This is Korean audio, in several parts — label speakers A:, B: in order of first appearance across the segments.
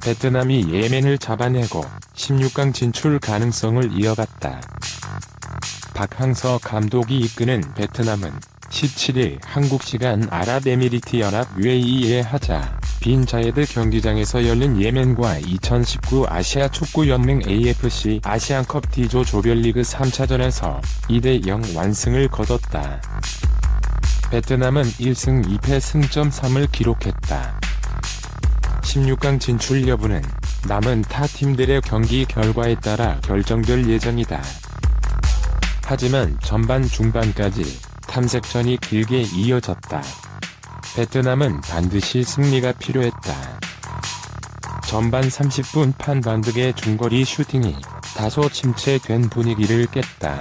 A: 베트남이 예멘을 잡아내고 16강 진출 가능성을 이어갔다. 박항서 감독이 이끄는 베트남은 17일 한국 시간 아랍에미리트연합 UAE의 하자 빈 자예드 경기장에서 열린 예멘과 2019 아시아 축구연맹 AFC 아시안컵 D조 조별리그 3차전에서 2대0 완승을 거뒀다. 베트남은 1승 2패 승점 3을 기록했다. 16강 진출 여부는 남은 타 팀들의 경기 결과에 따라 결정될 예정이다. 하지만 전반 중반까지 탐색전이 길게 이어졌다. 베트남은 반드시 승리가 필요했다. 전반 30분 판반득의 중거리 슈팅이 다소 침체된 분위기를 깼다.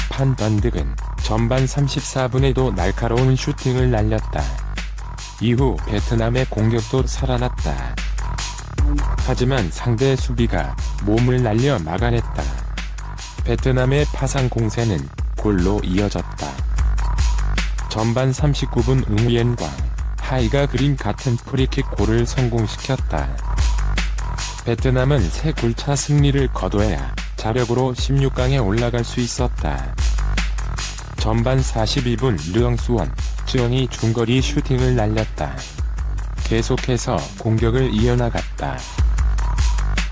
A: 판반득은 전반 34분에도 날카로운 슈팅을 날렸다. 이후 베트남의 공격도 살아났다. 하지만 상대 수비가 몸을 날려 막아냈다. 베트남의 파상 공세는 골로 이어졌다. 전반 39분 응우옌광 하이가 그린 같은 프리킥 골을 성공시켰다. 베트남은 3골차 승리를 거둬야 자력으로 16강에 올라갈 수 있었다. 전반 42분 르엉수원 쯔엉이 중거리 슈팅을 날렸다. 계속해서 공격을 이어나갔다.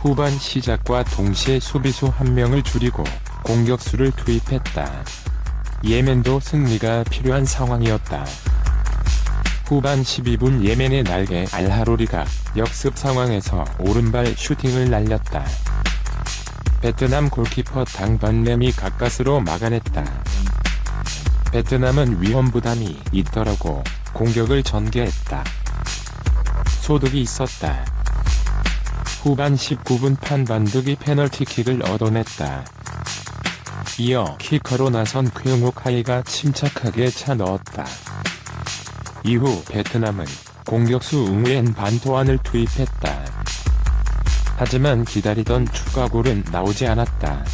A: 후반 시작과 동시에 수비수 1명을 줄이고 공격수를 투입했다. 예멘도 승리가 필요한 상황이었다. 후반 12분 예멘의 날개 알하로리가 역습 상황에서 오른발 슈팅을 날렸다. 베트남 골키퍼 당반램이 가까스로 막아냈다. 베트남은 위험 부담이 있더라고 공격을 전개했다. 소득이 있었다. 후반 19분 판반득이 페널티킥을 얻어냈다. 이어 키커로 나선 쾌웅욱 하이가 침착하게 차 넣었다. 이후 베트남은 공격수 응우엔 반토안을 투입했다. 하지만 기다리던 추가골은 나오지 않았다.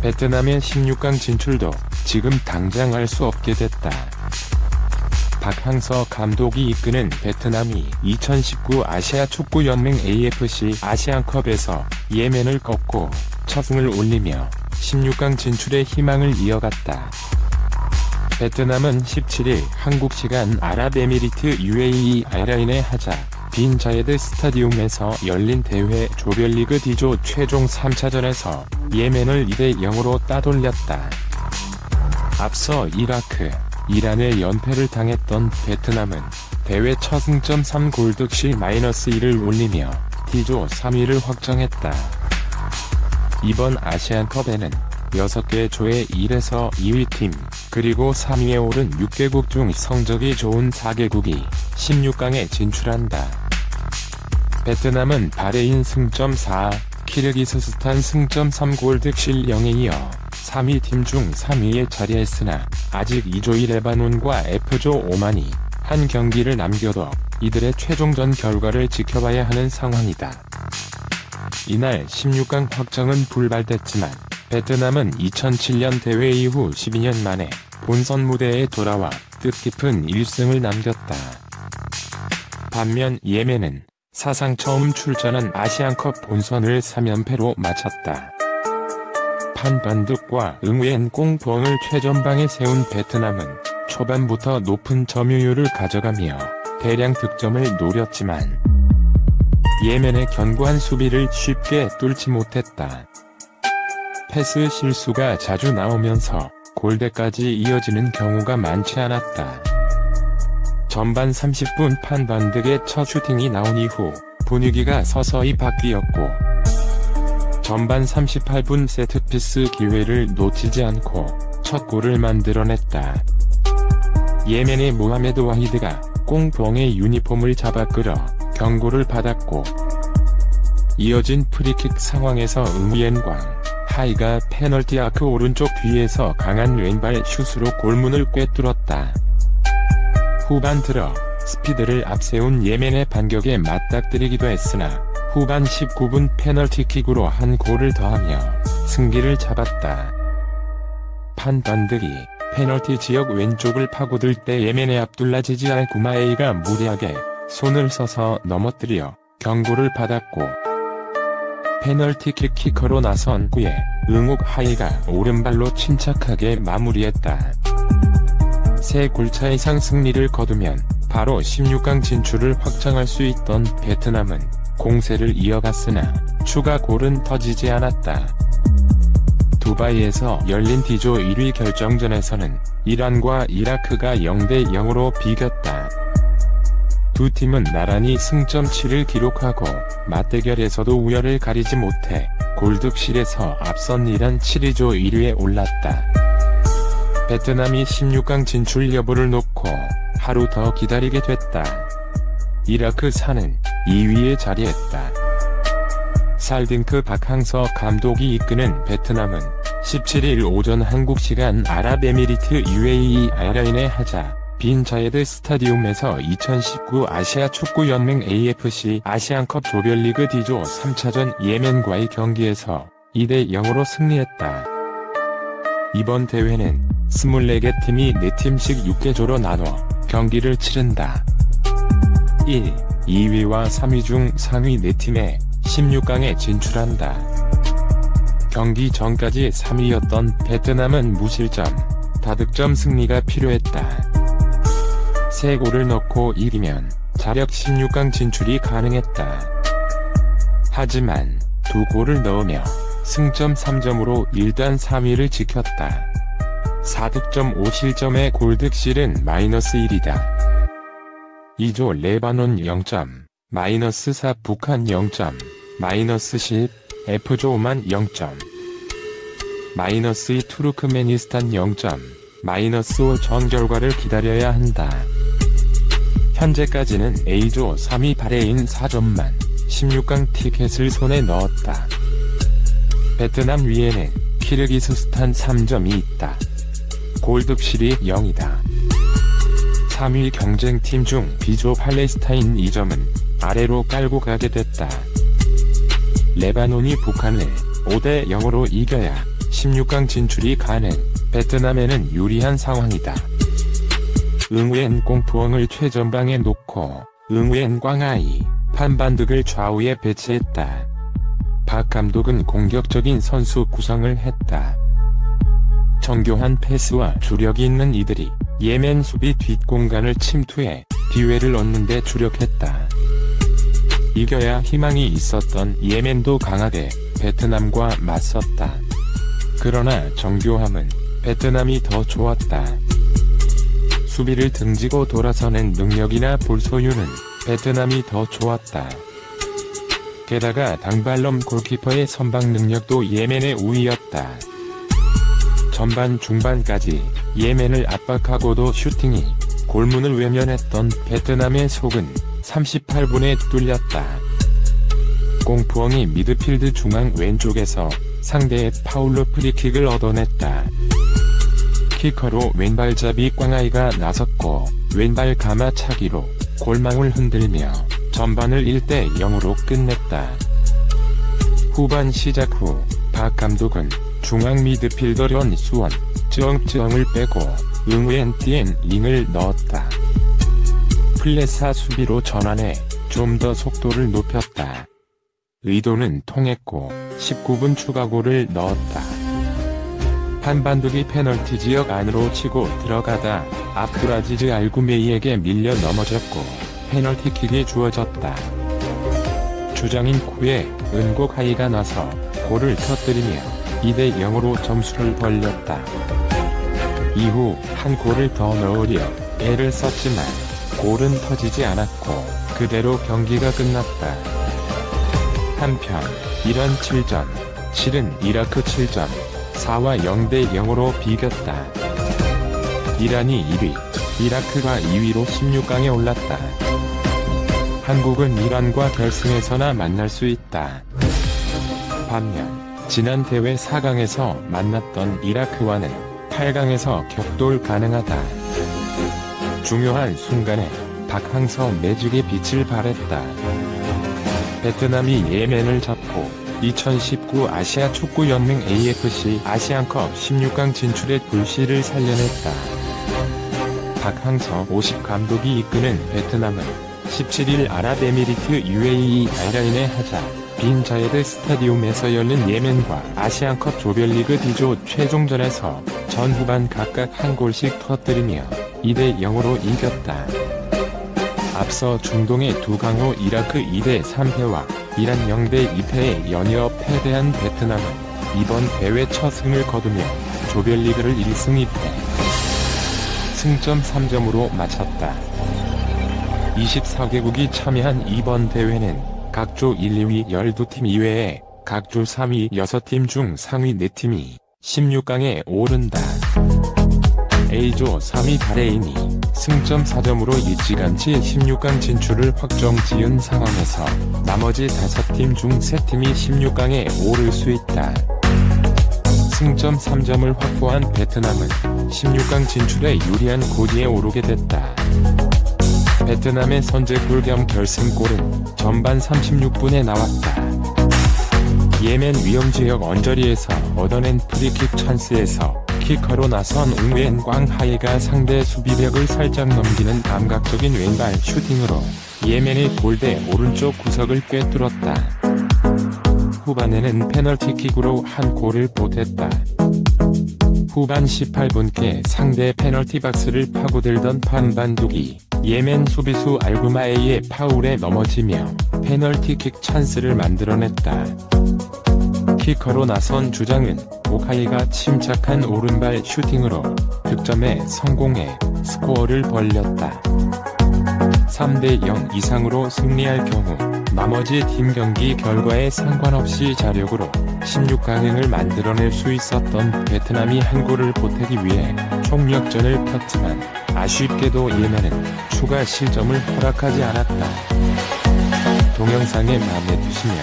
A: 베트남의 16강 진출도 지금 당장 할 수 없게 됐다. 박항서 감독이 이끄는 베트남이 2019 아시아 축구연맹 AFC 아시안컵에서 예멘을 꺾고 첫 승을 올리며 16강 진출의 희망을 이어갔다. 베트남은 17일 한국 시간 아랍에미리트 UAE 알라인의 하자 빈 자예드 스타디움에서 열린 대회 조별리그 D조 최종 3차전에서 예멘을 2대0으로 따돌렸다. 앞서 이라크, 이란에 연패를 당했던 베트남은 대회 첫 승점 3골 득실 -1을 올리며 D조 3위를 확정했다. 이번 아시안컵에는 6개 조의 1에서 2위 팀, 그리고 3위에 오른 6개국 중 성적이 좋은 4개국이 16강에 진출한다. 베트남은 바레인 승점 4, 키르기스스탄 승점 3골 득실 0에 이어 3위 팀 중 3위에 자리했으나 아직 2조의 레바논과 F조 오만이 한 경기를 남겨둬 이들의 최종전 결과를 지켜봐야 하는 상황이다. 이날 16강 확정은 불발됐지만 베트남은 2007년 대회 이후 12년 만에 본선 무대에 돌아와 뜻깊은 1승을 남겼다. 반면 예멘은 사상 처음 출전한 아시안컵 본선을 3연패로 마쳤다. 판반득과 응우엔 꽁펑을 최전방에 세운 베트남은 초반부터 높은 점유율을 가져가며 대량 득점을 노렸지만 예멘의 견고한 수비를 쉽게 뚫지 못했다. 패스 실수가 자주 나오면서 골대까지 이어지는 경우가 많지 않았다. 전반 30분 판반득의 첫 슈팅이 나온 이후 분위기가 서서히 바뀌었고 전반 38분 세트피스 기회를 놓치지 않고 첫 골을 만들어냈다. 예멘의 모하메드 와히드가 꽁펑의 유니폼을 잡아 끌어 경고를 받았고 이어진 프리킥 상황에서 응우옌광 하이가 페널티 아크 오른쪽 뒤에서 강한 왼발 슛으로 골문을 꿰뚫었다. 후반 들어 스피드를 앞세운 예멘의 반격에 맞닥뜨리기도 했으나 후반 19분 페널티킥으로 한 골을 더하며 승기를 잡았다. 판반득이 페널티 지역 왼쪽을 파고들 때 예멘의 압둘라지지 알 구마에이가 무리하게 손을 써서 넘어뜨려 경고를 받았고, 페널티킥 키커로 나선 후에 응욱 하이가 오른발로 침착하게 마무리했다. 3골차 이상 승리를 거두면 바로 16강 진출을 확정할 수 있던 베트남은 공세를 이어갔으나 추가 골은 터지지 않았다. 두바이에서 열린 D조 1위 결정전에서는 이란과 이라크가 0대0으로 비겼다. 두 팀은 나란히 승점 7을 기록하고 맞대결에서도 우열을 가리지 못해 골득실에서 앞선 이란 7위조 1위에 올랐다. 베트남이 16강 진출 여부를 놓고 하루 더 기다리게 됐다. 이라크4는 2위에 자리했다. 살딩크 박항서 감독이 이끄는 베트남은 17일 오전 한국시간 아랍에미리트 UAE 알라인의 하자 빈 자예드 스타디움에서 2019 아시아 축구연맹 AFC 아시안컵 조별리그 D조 3차전 예멘과의 경기에서 2대0으로 승리했다. 이번 대회는 24개 팀이 4팀씩 6개조로 나눠 경기를 치른다. 1, 2위와 3위 중 상위 4팀에 16강에 진출한다. 경기 전까지 3위였던 베트남은 무실점, 다득점 승리가 필요했다. 3골을 넣고 이기면 자력 16강 진출이 가능했다. 하지만 2골을 넣으며 승점 3점으로 일단 3위를 지켰다. 4득점 5실점의 골득실은 -1이다. 2조 레바논 0점, -4 북한 0점, -10, F조 오만 0점, -2 투르크메니스탄 0점, -5 전 결과를 기다려야 한다. 현재까지는 A조 3위 바레인 4점만 16강 티켓을 손에 넣었다. 베트남 위에는 키르기스스탄 3점이 있다. 골득실이 0이다. 3위 경쟁팀 중 B조 팔레스타인 2점은 아래로 깔고 가게 됐다. 레바논이 북한을 5대0으로 이겨야 16강 진출이 가능. 베트남에는 유리한 상황이다. 응우엔 꽁푸엉을 최전방에 놓고 응우엔 꽝아이, 판반득을 좌우에 배치했다. 박 감독은 공격적인 선수 구성을 했다. 정교한 패스와 주력이 있는 이들이 예멘 수비 뒷공간을 침투해 기회를 얻는 데 주력했다. 이겨야 희망이 있었던 예멘도 강하게 베트남과 맞섰다. 그러나 정교함은 베트남이 더 좋았다. 수비를 등지고 돌아서는 능력이나 볼 소유는 베트남이 더 좋았다. 게다가 당발럼 골키퍼의 선방 능력도 예멘의 우위였다. 전반 중반까지 예멘을 압박하고도 슈팅이 골문을 외면했던 베트남의 속은 38분에 뚫렸다. 꽁푸엉이 미드필드 중앙 왼쪽에서 상대의 파울로 프리킥을 얻어냈다. 키커로 왼발잡이 꽝아이가 나섰고 왼발 가마차기로 골망을 흔들며 전반을 1대0으로 끝냈다. 후반 시작 후 박 감독은 중앙 미드필더 련 수원, 쯔엉쯔엉을 빼고 응우엔 띠엔 링을 넣었다. 플레사 수비로 전환해 좀 더 속도를 높였다. 의도는 통했고 19분 추가골을 넣었다. 판반득이 페널티 지역 안으로 치고 들어가다 압두라지즈 알구메이에게 밀려 넘어졌고 페널티킥이 주어졌다. 주장인 쿠에 은곡 하이가 나서 골을 터뜨리며 2대0으로 점수를 벌렸다. 이후 한 골을 더 넣으려 애를 썼지만 골은 터지지 않았고 그대로 경기가 끝났다. 한편 이란 7점, 실은 이라크 7점, 4와 0대0으로 비겼다. 이란이 1위, 이라크가 2위로 16강에 올랐다. 한국은 이란과 결승에서나 만날 수 있다. 반면 지난 대회 4강에서 만났던 이라크와는 8강에서 격돌 가능하다. 중요한 순간에 박항서 매직의 빛을 발했다. 베트남이 예멘을 잡고 2019 아시아 축구연맹 AFC 아시안컵 16강 진출의 불씨를 살려냈다. 박항서 50 감독이 이끄는 베트남은 17일 아랍에미리트 UAE 알라인의 하자 빈 자예드 스타디움에서 열린 예멘과 아시안컵 조별리그 D조 최종전에서 전후반 각각 한 골씩 터뜨리며 2대 0으로 이겼다. 앞서 중동의 두 강호 이라크 2대 3패와 이란 0대 2패에 연이어 패배한 베트남은 이번 대회 첫 승을 거두며 조별리그를 1승 2패, 승점 3점으로 마쳤다. 24개국이 참여한 이번 대회는 각조 1, 2위 12팀 이외에 각조 3위 6팀 중 상위 4팀이 16강에 오른다. A조 3위 바레인이 승점 4점으로 일찌감치 16강 진출을 확정 지은 상황에서 나머지 5팀 중 3팀이 16강에 오를 수 있다. 승점 3점을 확보한 베트남은 16강 진출에 유리한 고지에 오르게 됐다. 베트남의 선제골 겸 결승골은 전반 36분에 나왔다. 예멘 위험지역 언저리에서 얻어낸 프리킥 찬스에서 키커로 나선 웅웬 광하이가 상대 수비벽을 살짝 넘기는 감각적인 왼발 슈팅으로 예멘의 골대 오른쪽 구석을 꿰뚫었다. 후반에는 페널티킥으로 한 골을 보탰다. 후반 18분께 상대 페널티 박스를 파고들던 판반둑이 예멘 수비수 알구마에의 파울에 넘어지며 페널티킥 찬스를 만들어냈다. 키커로 나선 주장은 오카이가 침착한 오른발 슈팅으로 득점에 성공해 스코어를 벌렸다. 3대 0 이상으로 승리할 경우 나머지 팀 경기 결과에 상관없이 자력으로 16강행을 만들어낼 수 있었던 베트남이 한 골을 보태기 위해 총력전을 폈지만 아쉽게도 예멘은 추가 실점을 허락하지 않았다. 동영상에 마음에 드시면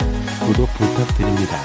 A: 구독 부탁드립니다.